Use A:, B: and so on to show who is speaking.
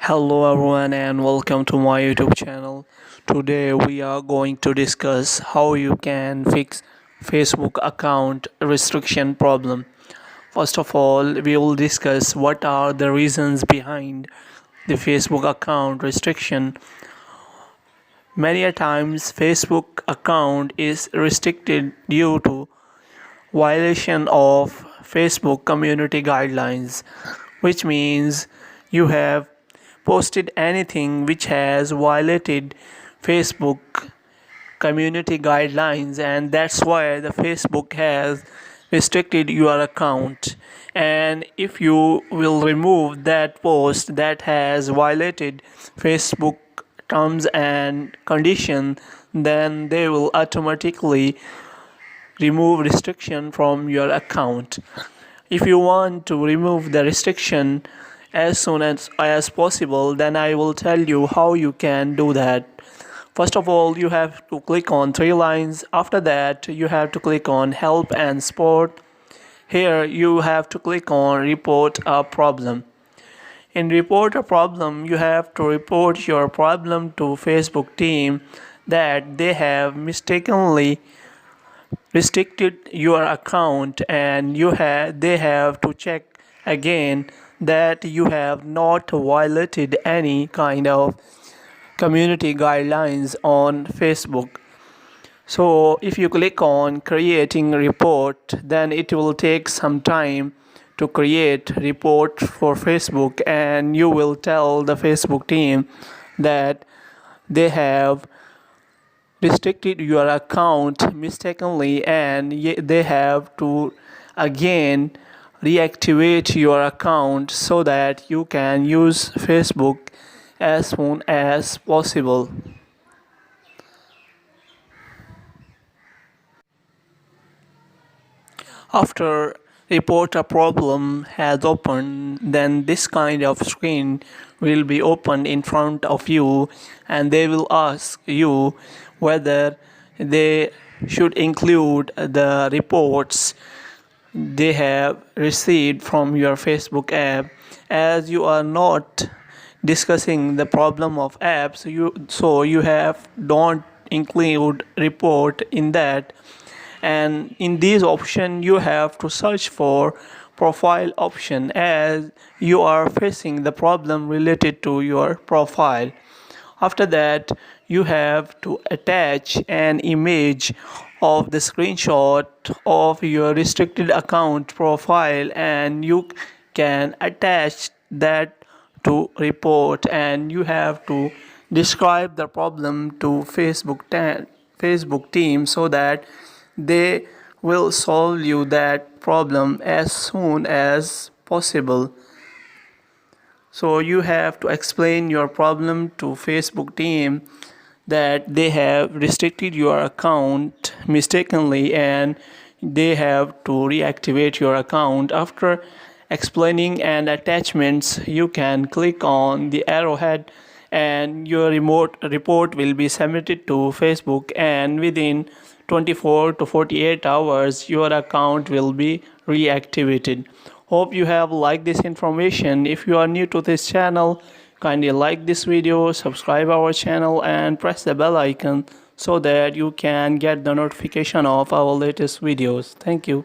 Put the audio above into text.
A: Hello everyone and welcome to my YouTube channel. Today we are going to discuss how you can fix Facebook account restriction problem. First of all, we will discuss what are the reasons behind the Facebook account restriction. Many a times Facebook account is restricted due to violation of Facebook community guidelines, which means you have posted anything which has violated Facebook community guidelines, and that's why the Facebook has restricted your account. And if you will remove that post that has violated Facebook terms and condition, then they will automatically remove restriction from your account. If you want to remove the restriction as soon as possible, then I will tell you how you can do that. First of all, you have to click on three lines. After that, you have to click on help and support. Here you have to click on report a problem. In report a problem, you have to report your problem to Facebook team that they have mistakenly restricted your account, and they have to check again that you have not violated any kind of community guidelines on Facebook. So if you click on creating a report, then it will take some time to create report for Facebook, and you will tell the Facebook team that they have restricted your account mistakenly, and they have to again reactivate your account so that you can use Facebook as soon as possible. After report a problem has opened, then this kind of screen will be opened in front of you, and they will ask you whether they should include the reports they have received from your Facebook app. As you are not discussing the problem of apps, you have don't include report in that. And in this option you have to search for profile option, as you are facing the problem related to your profile. After that, you have to attach an image of the screenshot of your restricted account profile, and you can attach that to report, and you have to describe the problem to Facebook team so that they will solve you that problem as soon as possible. So you have to explain your problem to Facebook team that they have restricted your account mistakenly, and they have to reactivate your account. After explaining and attachments, you can click on the arrowhead, and your remote report will be submitted to Facebook, and within 24 to 48 hours your account will be reactivated. Hope you have liked this information. If you are new to this channel, kindly like this video, subscribe our channel, and press the bell icon so that you can get the notification of our latest videos. Thank you.